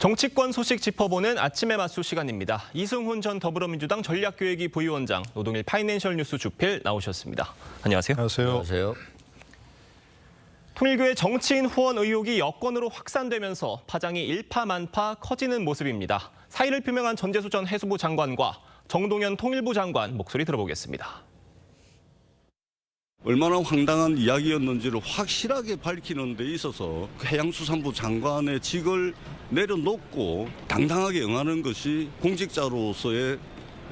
정치권 소식 짚어보는 아침의 맞수 시간입니다. 이승훈 전 더불어민주당 전략기획위 부위원장, 노동일 파이낸셜 뉴스 주필 나오셨습니다. 안녕하세요. 안녕하세요. 통일교의 정치인 후원 의혹이 여권으로 확산되면서 파장이 일파만파 커지는 모습입니다. 사의를 표명한 전재수 전 해수부 장관과 정동연 통일부 장관 목소리 들어보겠습니다. 얼마나 황당한 이야기였는지를 확실하게 밝히는 데 있어서 해양수산부 장관의 직을 내려놓고 당당하게 응하는 것이 공직자로서의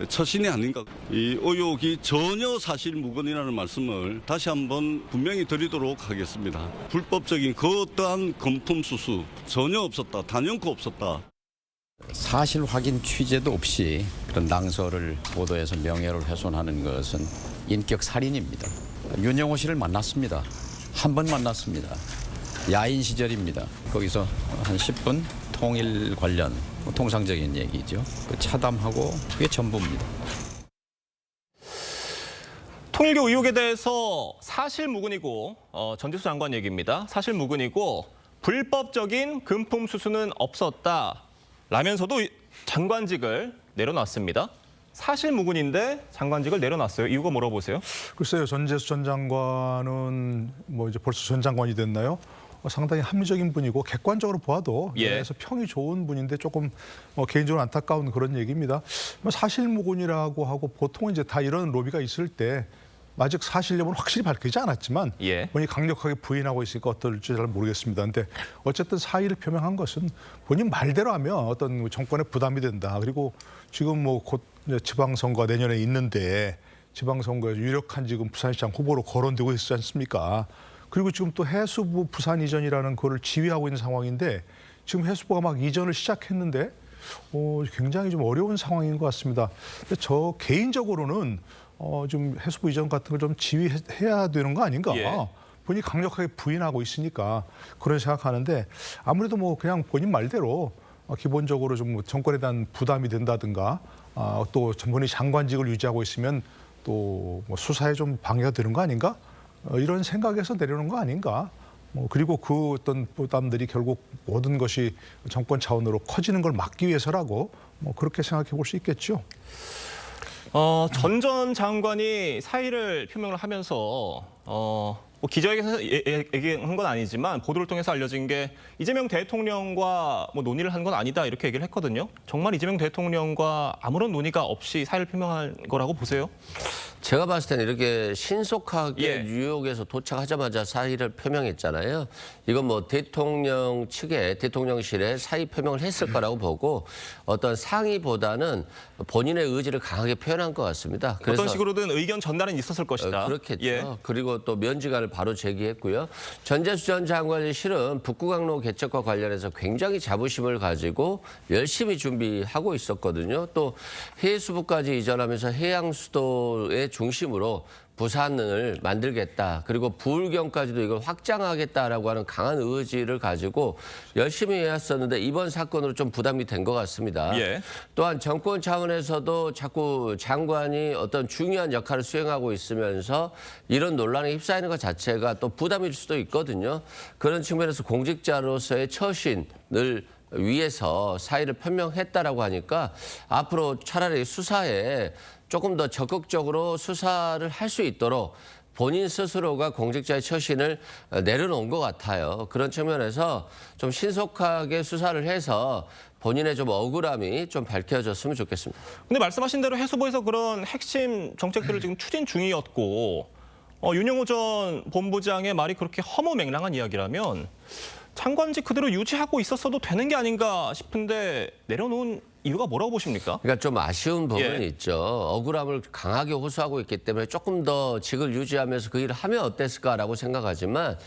처신이 아닌가. 이 의혹이 전혀 사실무근이라는 말씀을 다시 한번 분명히 드리도록 하겠습니다. 불법적인 그 어떠한 금품 수수 전혀 없었다. 단연코 없었다. 사실 확인 취재도 없이 그런 낭설을 보도해서 명예를 훼손하는 것은 인격 살인입니다. 윤영호 씨를 만났습니다. 한 번 만났습니다. 야인 시절입니다. 거기서 한 10분 통일 관련 통상적인 얘기죠. 차담하고 그게 전부입니다. 통일교 의혹에 대해서 사실무근이고 전재수 장관 얘기입니다. 사실무근이고 불법적인 금품 수수는 없었다라면서도 장관직을 내려놨습니다. 사실무근인데 장관직을 내려놨어요. 이유가 뭐라고 보세요? 글쎄요, 전재수 전 장관은 이제 벌써 전 장관이 됐나요? 상당히 합리적인 분이고 객관적으로 보아도 그래서 평이 좋은 분인데 조금 개인적으로 안타까운 그런 얘기입니다. 사실무근이라고 하고 보통 이제 다 이런 로비가 있을 때 아직 사실 여부는 확실히 밝히지 않았지만 본인이 강력하게 부인하고 있으니까 어떨지 잘 모르겠습니다. 근데 어쨌든 사의를 표명한 것은 본인 말대로 하면 어떤 정권에 부담이 된다. 그리고 지금 곧 지방선거가 내년에 있는데 지방선거에서 유력한 지금 부산시장 후보로 거론되고 있지 않습니까? 그리고 지금 또 해수부 부산 이전이라는 거를 지휘하고 있는 상황인데 지금 해수부가 막 이전을 시작했는데 굉장히 좀 어려운 상황인 것 같습니다. 근데 저 개인적으로는 좀 해수부 이전 같은 걸 좀 지휘해야 되는 거 아닌가? 본인이 강력하게 부인하고 있으니까 그런 생각하는데 아무래도 그냥 본인 말대로 기본적으로 좀 정권에 대한 부담이 된다든가 또 본인이 장관직을 유지하고 있으면 또 수사에 좀 방해가 되는 거 아닌가? 이런 생각에서 내려놓은 거 아닌가? 그리고 그 어떤 부담들이 결국 모든 것이 정권 차원으로 커지는 걸 막기 위해서라고 그렇게 생각해 볼 수 있겠죠. 전 장관이 사의를 표명을 하면서 기자회견에서 얘기한 건 아니지만 보도를 통해서 알려진 게 이재명 대통령과 논의를 한 건 아니다 이렇게 얘기를 했거든요. 정말 이재명 대통령과 아무런 논의가 없이 사의를 표명한 거라고 보세요? 제가 봤을 때는 이렇게 신속하게 뉴욕에서 도착하자마자 사의를 표명했잖아요. 이건 대통령 측에 대통령실에 사의 표명을 했을 거라고 보고 어떤 상의보다는 본인의 의지를 강하게 표현한 것 같습니다. 어떤 식으로든 의견 전달은 있었을 것이다. 그렇겠죠. 그리고 또 면직안을 바로 제기했고요. 전재수 전 장관이 실은 북구강로 개척과 관련해서 굉장히 자부심을 가지고 열심히 준비하고 있었거든요. 또 해수부까지 이전하면서 해양수도의 중심으로 부산을 만들겠다. 그리고 부울경까지도 이걸 확장하겠다라고 하는 강한 의지를 가지고 열심히 해왔었는데 이번 사건으로 좀 부담이 된 것 같습니다. 또한 정권 차원에서도 자꾸 장관이 어떤 중요한 역할을 수행하고 있으면서 이런 논란에 휩싸이는 것 자체가 또 부담일 수도 있거든요. 그런 측면에서 공직자로서의 처신을 위해서 사의를 표명했다라고 하니까 앞으로 차라리 수사에 조금 더 적극적으로 수사를 할 수 있도록 본인 스스로가 공직자의 처신을 내려놓은 것 같아요. 그런 측면에서 좀 신속하게 수사를 해서 본인의 좀 억울함이 좀 밝혀졌으면 좋겠습니다. 근데 말씀하신 대로 해수부에서 그런 핵심 정책들을 지금 추진 중이었고 윤영호 전 본부장의 말이 그렇게 허무맹랑한 이야기라면 장관직 그대로 유지하고 있었어도 되는 게 아닌가 싶은데 내려놓은 이유가 뭐라고 보십니까? 그러니까 좀 아쉬운 부분이 있죠. 억울함을 강하게 호소하고 있기 때문에 조금 더 직을 유지하면서 그 일을 하면 어땠을까라고 생각하지만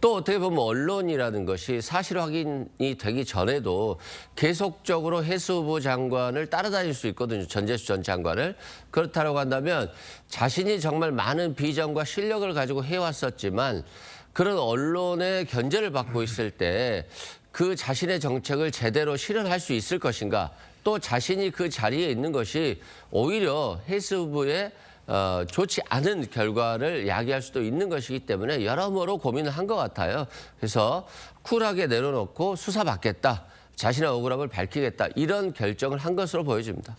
또 어떻게 보면 언론이라는 것이 사실 확인이 되기 전에도 계속적으로 해수부 장관을 따라다닐 수 있거든요. 전재수 전 장관을. 그렇다고 한다면 자신이 정말 많은 비전과 실력을 가지고 해왔었지만 그런 언론의 견제를 받고 있을 때 그 자신의 정책을 제대로 실현할 수 있을 것인가, 또 자신이 그 자리에 있는 것이 오히려 해수부에 좋지 않은 결과를 야기할 수도 있는 것이기 때문에 여러모로 고민을 한 것 같아요. 그래서 쿨하게 내려놓고 수사받겠다. 자신의 억울함을 밝히겠다 이런 결정을 한 것으로 보여집니다.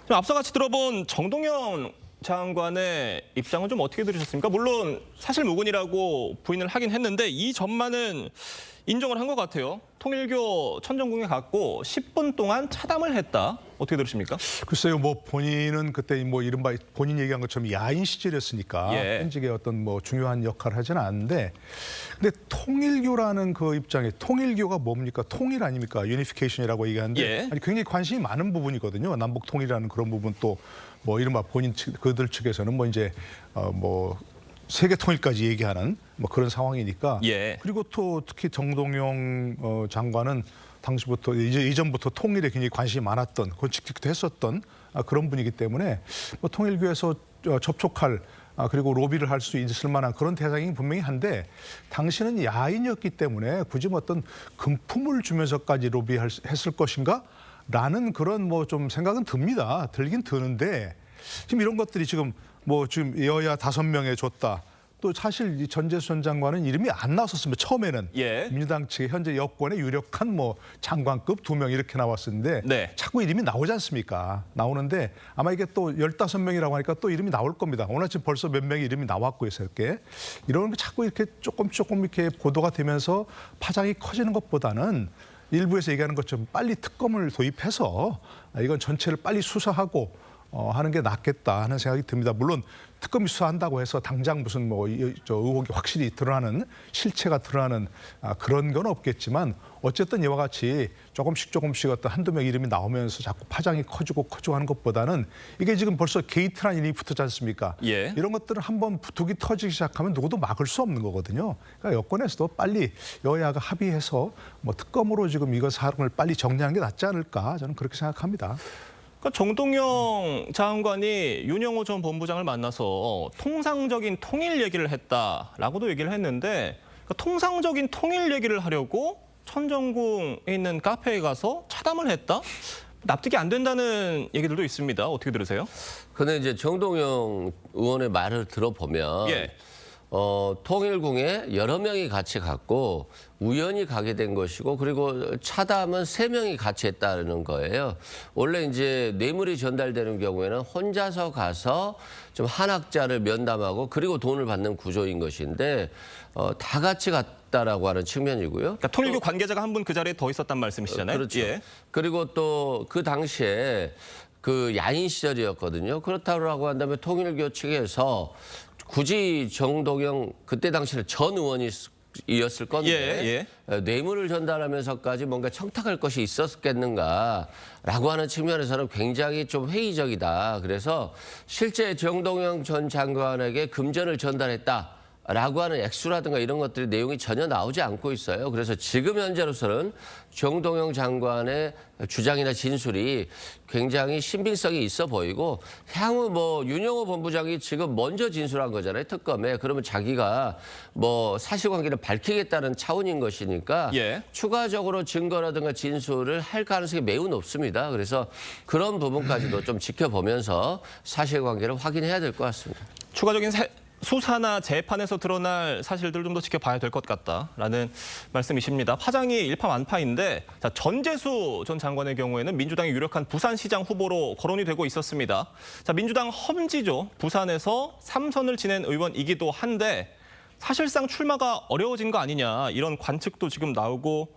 좀 앞서 같이 들어본 정동영 장관의 입장은 좀 어떻게 들으셨습니까? 물론 사실무근이라고 부인을 하긴 했는데 이 전만은 인정을 한 것 같아요. 통일교 천정궁에 갔고 10분 동안 차담을 했다. 어떻게 들으십니까? 글쎄요, 뭐 본인은 그때 뭐 이른바 본인 얘기한 것처럼 야인 시절이었으니까 예. 현직의 어떤 뭐 중요한 역할을 하지는 않는데, 근데 통일교라는 그 입장에 통일교가 뭡니까? 통일 아닙니까? 유니피케이션이라고 얘기하는데 예. 아니, 굉장히 관심이 많은 부분이거든요. 남북 통일이라는 그런 부분 또 뭐 이른바 본인 그들 측에서는 뭐 이제 뭐 세계 통일까지 얘기하는 뭐 그런 상황이니까. 예. 그리고 또 특히 정동영 장관은 당시부터 이전부터 통일에 굉장히 관심이 많았던, 직직도 했었던 그런 분이기 때문에 뭐 통일교에서 접촉할 그리고 로비를 할 수 있을 만한 그런 대상이 분명히 한데, 당시는 야인이었기 때문에 굳이 뭐 어떤 금품을 주면서까지 로비했을 것인가? 라는 그런 뭐 좀 생각은 듭니다. 들긴 드는데 지금 이런 것들이 지금 여야 5명에 줬다. 또 사실 이 전재수 전 장관은 이름이 안 나왔었습니다. 처음에는 예. 민주당 측의 현재 여권의 유력한 뭐 장관급 2명 이렇게 나왔었는데 네. 자꾸 이름이 나오지 않습니까? 나오는데 아마 이게 또 15명이라고 하니까 또 이름이 나올 겁니다. 오늘 지금 벌써 몇 명의 이름이 나왔고 해서 이렇게 이런 게 자꾸 이렇게 조금 이렇게 보도가 되면서 파장이 커지는 것보다는 일부에서 얘기하는 것처럼 빨리 특검을 도입해서 이건 전체를 빨리 수사하고 하는 게 낫겠다 하는 생각이 듭니다. 물론 특검이 수사한다고 해서 당장 무슨 의혹이 확실히 드러나는, 실체가 드러나는 그런 건 없겠지만, 어쨌든 이와 같이 조금씩 어떤 한두 명 이름이 나오면서 자꾸 파장이 커지고 하는 것보다는 이게 지금 벌써 게이트라는 이름이 붙었지 않습니까? 예. 이런 것들은 한번 두기 터지기 시작하면 누구도 막을 수 없는 거거든요. 그러니까 여권에서도 빨리 여야가 합의해서 뭐 특검으로 지금 이거 사람을 빨리 정리하는 게 낫지 않을까, 저는 그렇게 생각합니다. 그러니까 정동영 장관이 윤영호 전 본부장을 만나서 통상적인 통일 얘기를 했다라고도 얘기를 했는데, 그러니까 통상적인 통일 얘기를 하려고 천정궁에 있는 카페에 가서 차담을 했다? 납득이 안 된다는 얘기들도 있습니다. 어떻게 들으세요? 근데 이제 정동영 의원의 말을 들어보면 예. 통일궁에 여러 명이 같이 갔고 우연히 가게 된 것이고, 그리고 차담은 3명이 같이 했다는 거예요. 원래 이제 뇌물이 전달되는 경우에는 혼자서 가서 좀 한학자를 면담하고 그리고 돈을 받는 구조인 것인데 다 같이 갔다라고 하는 측면이고요. 그러니까 통일교 관계자가 한 분 그 자리에 더 있었단 말씀이시잖아요. 그렇죠. 예. 그리고 또 그 당시에 그 야인 시절이었거든요. 그렇다고 한다면 통일교 측에서 굳이 정동영 그때 당시에 전 의원이었을 건데 뇌물을 전달하면서까지 뭔가 청탁할 것이 있었겠는가라고 하는 측면에서는 굉장히 좀 회의적이다. 그래서 실제 정동영 전 장관에게 금전을 전달했다. 라고 하는 액수라든가 이런 것들이 내용이 전혀 나오지 않고 있어요. 그래서 지금 현재로서는 정동영 장관의 주장이나 진술이 굉장히 신빙성이 있어 보이고, 향후 뭐 윤영호 본부장이 지금 먼저 진술한 거잖아요, 특검에. 그러면 자기가 뭐 사실관계를 밝히겠다는 차원인 것이니까 예. 추가적으로 증거라든가 진술을 할 가능성이 매우 높습니다. 그래서 그런 부분까지도 좀 지켜보면서 사실관계를 확인해야 될 것 같습니다. 추가적인 수사나 재판에서 드러날 사실들 좀 더 지켜봐야 될 것 같다라는 말씀이십니다. 파장이 일파만파인데, 자, 전재수 전 장관의 경우에는 민주당이 유력한 부산시장 후보로 거론이 되고 있었습니다. 자, 민주당 험지죠. 부산에서 3선을 지낸 의원이기도 한데 사실상 출마가 어려워진 거 아니냐, 이런 관측도 지금 나오고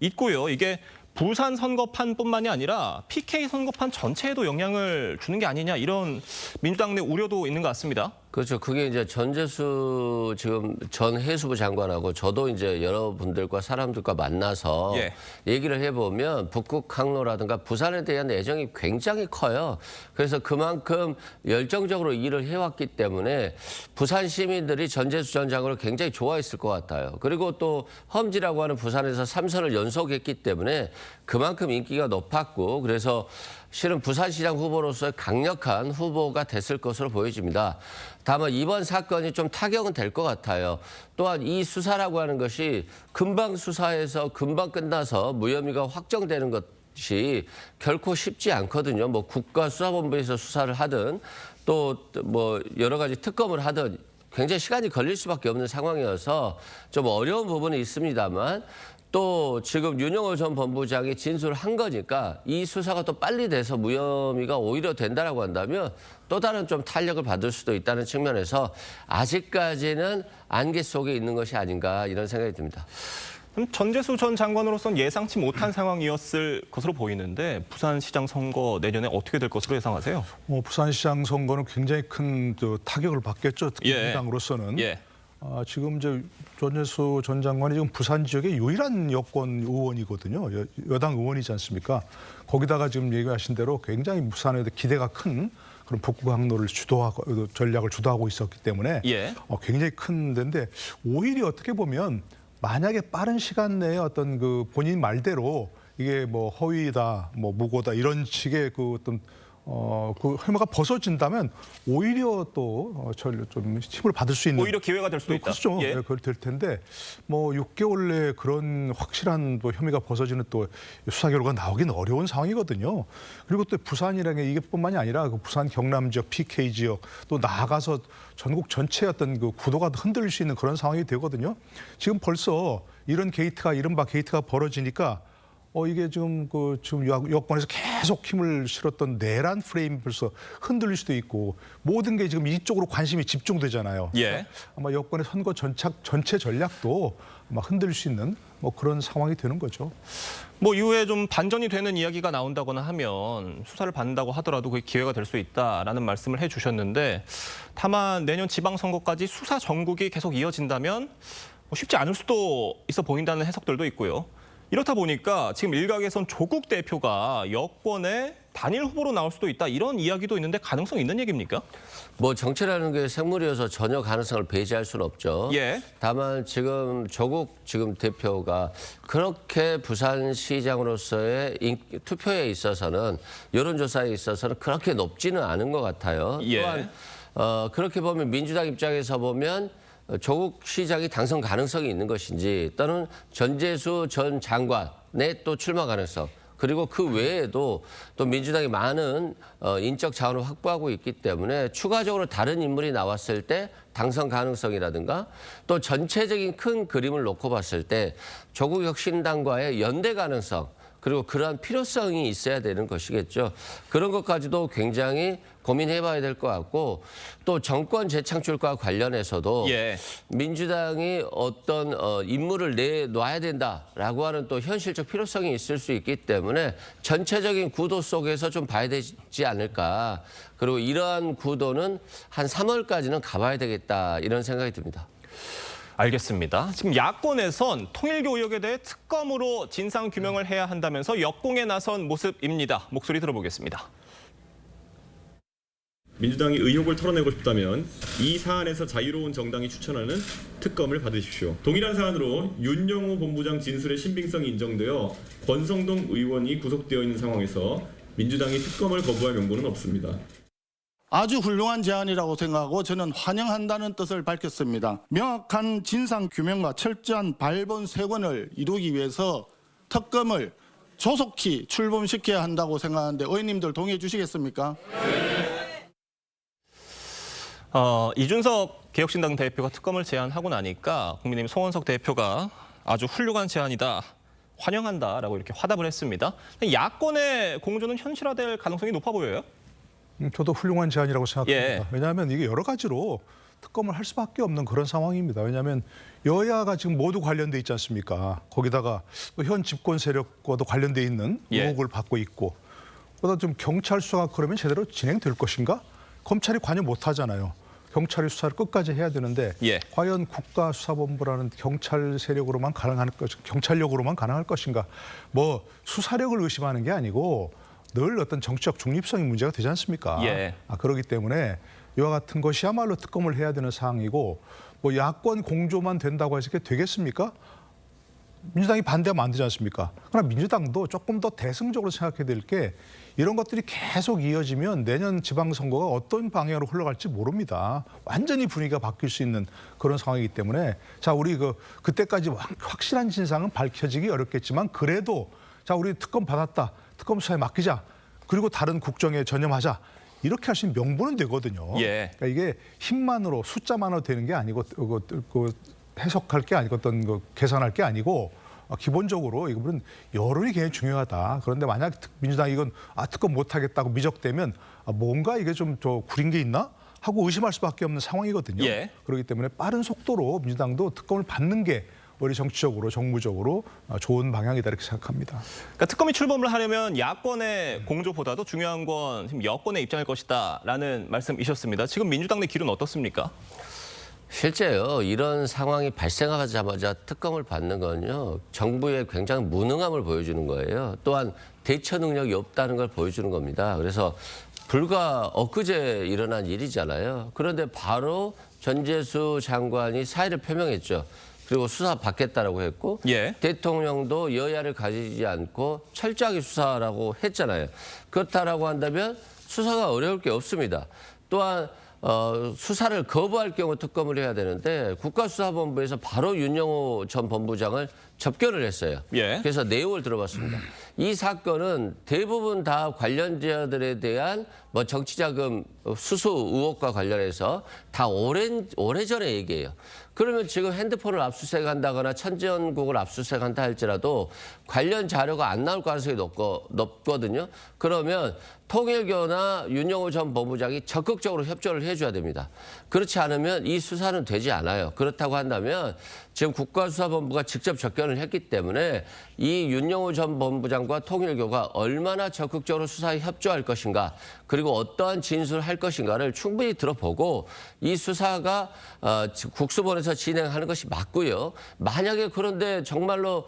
있고요. 이게 부산 선거판뿐만이 아니라 PK 선거판 전체에도 영향을 주는 게 아니냐, 이런 민주당 내 우려도 있는 것 같습니다. 그렇죠. 그게 이제 전재수 지금 전 해수부 장관하고 저도 이제 여러분들과 사람들과 만나서 예. 얘기를 해보면 북극 항로라든가 부산에 대한 애정이 굉장히 커요. 그래서 그만큼 열정적으로 일을 해왔기 때문에 부산 시민들이 전재수 전 장관을 굉장히 좋아했을 것 같아요. 그리고 또 험지라고 하는 부산에서 3선을 연속했기 때문에 그만큼 인기가 높았고, 그래서 실은 부산시장 후보로서의 강력한 후보가 됐을 것으로 보여집니다. 다만 이번 사건이 좀 타격은 될 것 같아요. 또한 이 수사라고 하는 것이 금방 수사해서 금방 끝나서 무혐의가 확정되는 것이 결코 쉽지 않거든요. 뭐 국가수사본부에서 수사를 하든 또 뭐 여러 가지 특검을 하든 굉장히 시간이 걸릴 수밖에 없는 상황이어서 좀 어려운 부분이 있습니다만, 또 지금 윤영호 전 본부장이 진술한 거니까 이 수사가 또 빨리 돼서 무혐의가 오히려 된다라고 한다면 또 다른 좀 탄력을 받을 수도 있다는 측면에서 아직까지는 안개 속에 있는 것이 아닌가 이런 생각이 듭니다. 전재수 전 장관으로서는 예상치 못한 상황이었을 것으로 보이는데 부산시장 선거 내년에 어떻게 될 것으로 예상하세요? 부산시장 선거는 굉장히 큰 타격을 받겠죠. 특히 예. 민주당으로서는. 예. 지금 이제 전재수 전 장관이 지금 부산 지역의 유일한 여권 의원이거든요. 여당 의원이지 않습니까? 거기다가 지금 얘기하신 대로 굉장히 부산에 기대가 큰 그런 북구 항로를 주도하고 전략을 주도하고 있었기 때문에 예. 굉장히 큰 데인데 오히려 어떻게 보면 만약에 빠른 시간 내에 어떤 그 본인 말대로 이게 뭐 허위다, 뭐 무고다 이런 식의 그 어떤 그 혐의가 벗어진다면 오히려 또 좀 힘을 받을 수 있는 오히려 기회가 될 수도 있다. 그렇죠. 예. 그럴 될 텐데 뭐 6개월 내에 그런 확실한 또 혐의가 벗어지는 또 수사 결과가 나오긴 어려운 상황이거든요. 그리고 또 부산이라는 게 이게뿐만이 아니라 그 부산 경남 지역, PK 지역 또 나아가서 전국 전체의 어떤 그 구도가 흔들릴 수 있는 그런 상황이 되거든요. 지금 벌써 이런 게이트가 이른바 게이트가 벌어지니까 이게 지금 지금 여권에서 계속 힘을 실었던 내란 프레임이 벌써 흔들릴 수도 있고 모든 게 지금 이쪽으로 관심이 집중되잖아요. 예. 아마 여권의 선거 전체 전략도 아마 흔들릴 수 있는 뭐 그런 상황이 되는 거죠. 뭐 이후에 좀 반전이 되는 이야기가 나온다거나 하면 수사를 받는다고 하더라도 그게 기회가 될 수 있다라는 말씀을 해주셨는데 다만 내년 지방선거까지 수사 전국이 계속 이어진다면 쉽지 않을 수도 있어 보인다는 해석들도 있고요. 이렇다 보니까 지금 일각에선 조국 대표가 여권의 단일 후보로 나올 수도 있다 이런 이야기도 있는데 가능성 있는 얘기입니까? 뭐 정치라는 게 생물이어서 전혀 가능성을 배제할 수는 없죠. 예. 다만 지금 조국 대표가 그렇게 부산시장으로서의 투표에 있어서는 여론조사에 있어서는 그렇게 높지는 않은 것 같아요. 예. 또한 그렇게 보면 민주당 입장에서 보면 조국 시장이 당선 가능성이 있는 것인지 또는 전재수 전 장관의 또 출마 가능성 그리고 그 외에도 또 민주당이 많은 인적 자원을 확보하고 있기 때문에 추가적으로 다른 인물이 나왔을 때 당선 가능성이라든가 또 전체적인 큰 그림을 놓고 봤을 때 조국 혁신당과의 연대 가능성 그리고 그러한 필요성이 있어야 되는 것이겠죠. 그런 것까지도 굉장히 고민해봐야 될 것 같고 또 정권 재창출과 관련해서도 예. 민주당이 어떤 인물을 내놔야 된다라고 하는 또 현실적 필요성이 있을 수 있기 때문에 전체적인 구도 속에서 좀 봐야 되지 않을까. 그리고 이러한 구도는 한 3월까지는 가봐야 되겠다 이런 생각이 듭니다. 알겠습니다. 지금 야권에선 통일교 의혹에 대해 특검으로 진상 규명을 해야 한다면서 역공에 나선 모습입니다. 목소리 들어보겠습니다. 민주당이 의혹을 털어내고 싶다면 이 사안에서 자유로운 정당이 추천하는 특검을 받으십시오. 동일한 사안으로 윤영호 본부장 진술의 신빙성이 인정되어 권성동 의원이 구속되어 있는 상황에서 민주당이 특검을 거부할 명분은 없습니다. 아주 훌륭한 제안이라고 생각하고 저는 환영한다는 뜻을 밝혔습니다. 명확한 진상 규명과 철저한 발본색원을 이루기 위해서 특검을 조속히 출범시켜야 한다고 생각하는데 의원님들 동의해 주시겠습니까? 이준석 개혁신당 대표가 특검을 제안하고 나니까 국민의힘 송원석 대표가 아주 훌륭한 제안이다. 환영한다라고 이렇게 화답을 했습니다. 야권의 공조는 현실화될 가능성이 높아 보여요. 저도 훌륭한 제안이라고 생각합니다. 예. 왜냐하면 이게 여러 가지로 특검을 할 수밖에 없는 그런 상황입니다. 왜냐하면 여야가 지금 모두 관련돼 있지 않습니까? 거기다가 현 집권 세력과도 관련돼 있는 의혹을 받고 있고 그러다 좀 경찰 수사가 그러면 제대로 진행될 것인가? 검찰이 관여 못하잖아요. 경찰이 수사를 끝까지 해야 되는데 예. 과연 국가수사본부라는 경찰 세력으로만 가능할 경찰력으로만 가능할 것인가? 뭐 수사력을 의심하는 게 아니고 늘 어떤 정치적 중립성이 문제가 되지 않습니까? 예. 그렇기 때문에 이와 같은 것이야말로 특검을 해야 되는 사항이고 뭐 야권 공조만 된다고 해서 그게 되겠습니까? 민주당이 반대하면 안 되지 않습니까? 그러나 민주당도 조금 더 대승적으로 생각해야 될 게 이런 것들이 계속 이어지면 내년 지방선거가 어떤 방향으로 흘러갈지 모릅니다. 완전히 분위기가 바뀔 수 있는 그런 상황이기 때문에 자 우리 그때까지 확실한 진상은 밝혀지기 어렵겠지만 그래도 자 우리 특검 받았다. 특검 수사에 맡기자. 그리고 다른 국정에 전념하자. 이렇게 할 수 있는 명분은 되거든요. 예. 그러니까 이게 힘만으로 숫자만으로 되는 게 아니고 해석할 게 아니고 어떤 계산할 게 아니고 기본적으로 이거는 여론이 굉장히 중요하다. 그런데 만약 민주당이 이건 특검 못하겠다고 미적되면 뭔가 이게 좀 구린 게 있나? 하고 의심할 수밖에 없는 상황이거든요. 예. 그렇기 때문에 빠른 속도로 민주당도 특검을 받는 게 우리 정치적으로 정무적으로 좋은 방향이다 이렇게 생각합니다. 그러니까 특검이 출범을 하려면 야권의 공조보다도 중요한 건 지금 여권의 입장일 것이다라는 말씀이셨습니다. 지금 민주당 내 기류는 어떻습니까? 실제요, 이런 상황이 발생하자마자 특검을 받는 건요, 정부의 굉장히 무능함을 보여주는 거예요. 또한 대처 능력이 없다는 걸 보여주는 겁니다. 그래서 불과 엊그제 일어난 일이잖아요. 그런데 바로 전재수 장관이 사의를 표명했죠. 그리고 수사 받겠다라고 했고 예. 대통령도 여야를 가리지 않고 철저하게 수사라고 했잖아요. 그렇다라고 한다면 수사가 어려울 게 없습니다. 또한 수사를 거부할 경우 특검을 해야 되는데 국가수사본부에서 바로 윤영호 전 본부장을 접견을 했어요. 예. 그래서 내용을 들어봤습니다. 이 사건은 대부분 다 관련자들에 대한 뭐 정치자금 수수 의혹과 관련해서 다 오래전의 얘기예요. 그러면 지금 핸드폰을 압수수색한다거나 천지연국을 압수수색한다 할지라도 관련 자료가 안 나올 가능성이 높거든요. 그러면 통일교나 윤영호 전 법무장이 적극적으로 협조를 해줘야 됩니다. 그렇지 않으면 이 수사는 되지 않아요. 그렇다고 한다면 지금 국가수사본부가 직접 접견을 했기 때문에 이 윤영호 전 법무장과 통일교가 얼마나 적극적으로 수사에 협조할 것인가 그리고 어떠한 진술을 할 것인가를 충분히 들어보고 이 수사가 국수본에서 진행하는 것이 맞고요. 만약에 그런데 정말로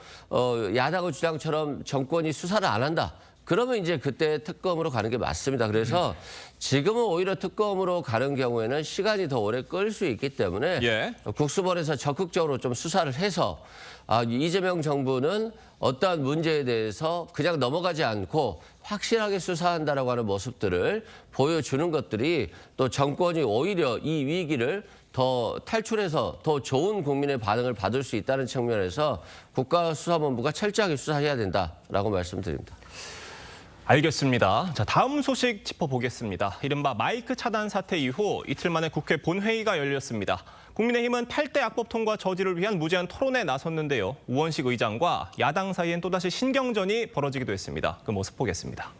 야당의 주장처럼 정권이 수사를 안 한다. 그러면 이제 그때 특검으로 가는 게 맞습니다. 그래서 지금은 오히려 특검으로 가는 경우에는 시간이 더 오래 끌 수 있기 때문에 예. 국수본에서 적극적으로 좀 수사를 해서 이재명 정부는 어떠한 문제에 대해서 그냥 넘어가지 않고 확실하게 수사한다라고 하는 모습들을 보여주는 것들이 또 정권이 오히려 이 위기를 더 탈출해서 더 좋은 국민의 반응을 받을 수 있다는 측면에서 국가수사본부가 철저하게 수사해야 된다라고 말씀드립니다. 알겠습니다. 자, 다음 소식 짚어보겠습니다. 이른바 마이크 차단 사태 이후 이틀 만에 국회 본회의가 열렸습니다. 국민의힘은 8대 악법 통과 저지를 위한 무제한 토론에 나섰는데요. 우원식 의장과 야당 사이엔 또다시 신경전이 벌어지기도 했습니다. 그 모습 보겠습니다.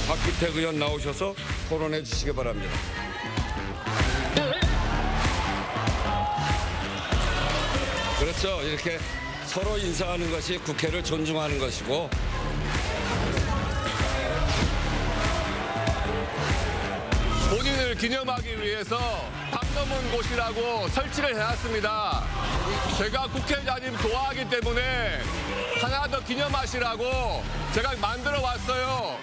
박기택 의원 나오셔서 토론해 주시기 바랍니다. 그렇죠. 이렇게 서로 인사하는 것이 국회를 존중하는 것이고 본인을 기념하기 위해서 방 넘은 곳이라고 설치를 해놨습니다. 제가 국회의장님 좋아하기 때문에 하나 더 기념하시라고 제가 만들어 왔어요.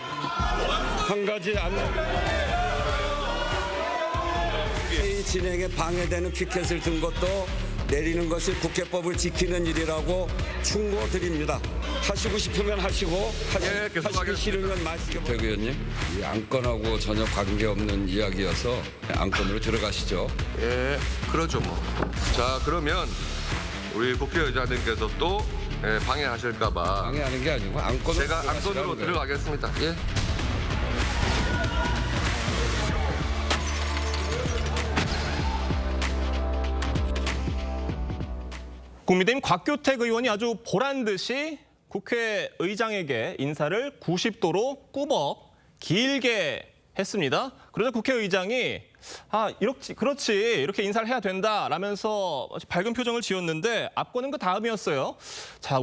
한 가지 회의 진행에 방해되는 피켓을 든 것도 내리는 것이 국회법을 지키는 일이라고 충고드립니다. 하시고 싶으면 하시고 하시기 싫으면 마시고. 백 의원님, 이 안건하고 전혀 관계없는 이야기여서 안건으로 들어가시죠. 예, 그러죠 뭐. 자, 그러면 우리 국회의장님께서 또 방해하실까 봐 방해하는 게 아니고 안건으로 제가 안건으로 들어가겠습니다. 예. 국민의힘 곽교택 의원이 아주 보란 듯이 국회의장에게 인사를 90도로 꾸벅 길게 했습니다. 그러자 국회의장이 그렇지 이렇게 인사를 해야 된다라면서 밝은 표정을 지었는데 앞거는 그 다음이었어요. 자,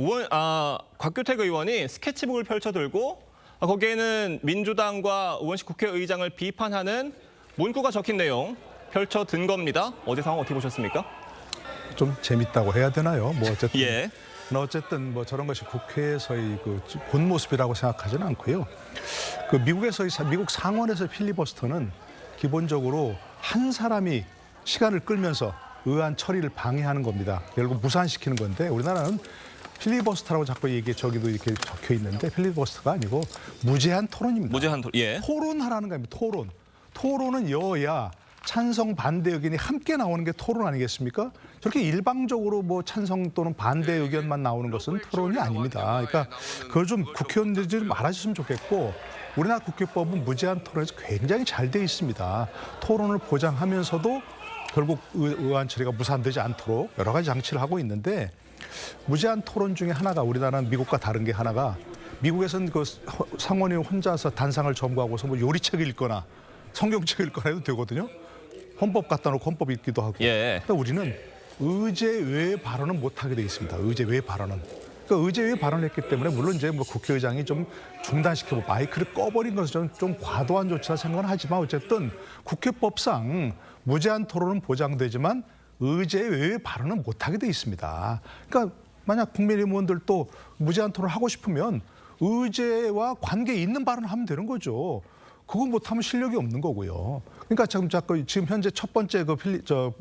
곽교택 의원이 스케치북을 펼쳐들고 거기에는 민주당과 우원식 국회의장을 비판하는 문구가 적힌 내용 펼쳐든 겁니다. 어제 상황 어떻게 보셨습니까? 좀 재밌다고 해야 되나요? 뭐 어쨌든 예. 어쨌든 뭐 저런 것이 국회에서의 그 본 모습이라고 생각하지는 않고요. 그 미국 상원에서 필리버스터는 기본적으로 한 사람이 시간을 끌면서 의안 처리를 방해하는 겁니다. 결국 무산시키는 건데 우리나라는 필리버스터라고 자꾸 저기도 이렇게 적혀 있는데 필리버스터가 아니고 무제한 토론입니다. 무제한 토론. 예. 토론하라는 겁니다. 토론은 여야 찬성 반대 의견이 함께 나오는 게 토론 아니겠습니까? 저렇게 일방적으로 뭐 찬성 또는 반대 의견만 나오는 것은 토론이 아닙니다. 그러니까 그걸 좀 국회의원들이 좀 알아주셨으면 좋겠고 우리나라 국회법은 무제한 토론에서 굉장히 잘 돼 있습니다. 토론을 보장하면서도 결국 의안 처리가 무산되지 않도록 여러 가지 장치를 하고 있는데 무제한 토론 중에 하나가 우리나라는 미국과 다른 게 하나가 미국에서는 그 상원의원 혼자서 단상을 점거하고서 뭐 요리책을 읽거나 성경책을 읽거나 해도 되거든요. 헌법 갖다 놓고 헌법 읽기도 하고. 예. 근데 우리는 의제 외의 발언은 못하게 돼 있습니다. 의제 외의 발언은. 그러니까 의제 외의 발언을 했기 때문에 물론 이제 뭐 국회의장이 좀 중단시키고 마이크를 꺼버린 것은 좀 과도한 조치라 생각은 하지만 어쨌든 국회법상 무제한 토론은 보장되지만 의제 외의 발언은 못하게 돼 있습니다. 그러니까 만약 국민의원들도 무제한 토론을 하고 싶으면 의제와 관계 있는 발언을 하면 되는 거죠. 그거 못하면 실력이 없는 거고요. 그러니까 지금 현재 첫 번째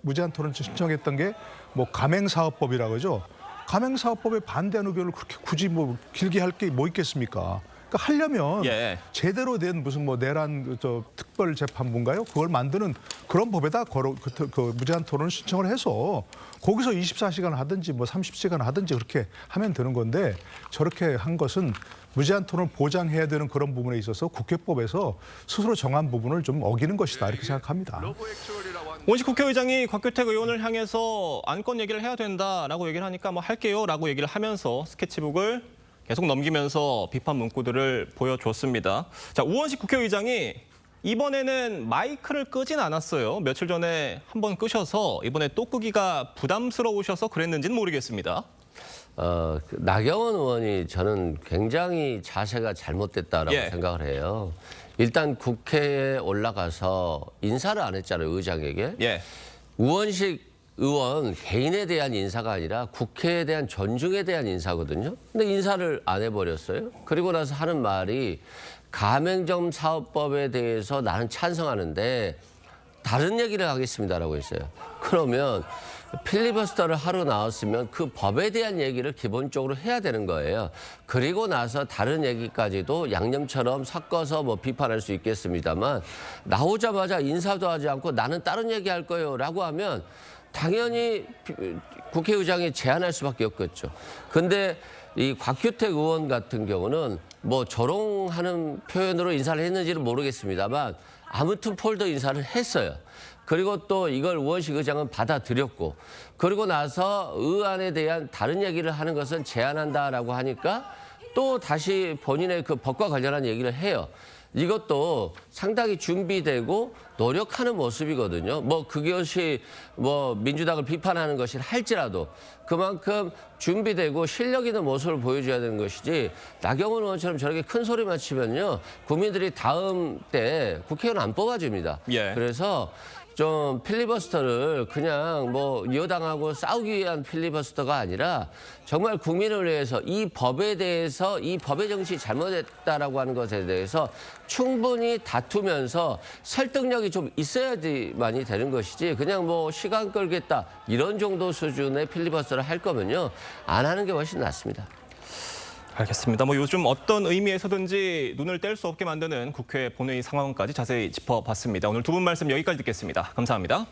무제한 토론 신청했던 게 뭐 가맹사업법이라고 하죠. 가맹사업법에 반대하는 의견을 그렇게 굳이 뭐 길게 할 게 뭐 있겠습니까? 그러니까 하려면 예. 제대로 된 무슨 뭐 내란 특별 재판부인가요? 그걸 만드는 그런 법에다 그 무제한 토론 신청을 해서 거기서 24시간 하든지 뭐 30시간 하든지 그렇게 하면 되는 건데 저렇게 한 것은 무제한 토론을 보장해야 되는 그런 부분에 있어서 국회법에서 스스로 정한 부분을 좀 어기는 것이다 이렇게 생각합니다. 원식 국회의장이 곽규택 의원을 향해서 안건 얘기를 해야 된다라고 얘기를 하니까 뭐 할게요라고 얘기를 하면서 스케치북을 계속 넘기면서 비판 문구들을 보여줬습니다. 자, 우원식 국회의장이 이번에는 마이크를 끄진 않았어요. 며칠 전에 한번 끄셔서 이번에 또 끄기가 부담스러우셔서 그랬는지는 모르겠습니다. 나경원 의원이 저는 굉장히 자세가 잘못됐다라고 예. 생각을 해요. 일단 국회에 올라가서 인사를 안 했잖아요, 의장에게. 예. 우원식 의원 개인에 대한 인사가 아니라 국회에 대한 존중에 대한 인사거든요. 근데 인사를 안 해버렸어요. 그리고 나서 하는 말이 가맹점 사업법에 대해서 나는 찬성하는데 다른 얘기를 하겠습니다라고 했어요. 그러면 필리버스터를 하러 나왔으면 그 법에 대한 얘기를 기본적으로 해야 되는 거예요. 그리고 나서 다른 얘기까지도 양념처럼 섞어서 뭐 비판할 수 있겠습니다만 나오자마자 인사도 하지 않고 나는 다른 얘기할 거예요라고 하면 당연히 국회의장이 제안할 수밖에 없겠죠. 근데 이 곽규택 의원 같은 경우는 뭐 조롱하는 표현으로 인사를 했는지는 모르겠습니다만 아무튼 폴더 인사를 했어요. 그리고 또 이걸 우원식 의장은 받아들였고 그리고 나서 의안에 대한 다른 얘기를 하는 것은 제안한다라고 하니까 또 다시 본인의 그 법과 관련한 얘기를 해요. 이것도 상당히 준비되고 노력하는 모습이거든요. 뭐 그것이 뭐 민주당을 비판하는 것이 할지라도 그만큼 준비되고 실력 있는 모습을 보여줘야 되는 것이지 나경원 의원처럼 저렇게 큰 소리만 치면요. 국민들이 다음 때 국회의원 안 뽑아줍니다. 예. 그래서 좀 필리버스터를 그냥 뭐 여당하고 싸우기 위한 필리버스터가 아니라 정말 국민을 위해서 이 법에 대해서 이 법의 정신이 잘못됐다라고 하는 것에 대해서 충분히 다투면서 설득력이 좀 있어야지만이 되는 것이지 그냥 뭐 시간 끌겠다 이런 정도 수준의 필리버스터를 할 거면요 안 하는 게 훨씬 낫습니다. 알겠습니다. 뭐 요즘 어떤 의미에서든지 눈을 뗄 수 없게 만드는 국회 본회의 상황까지 자세히 짚어봤습니다. 오늘 두 분 말씀 여기까지 듣겠습니다. 감사합니다.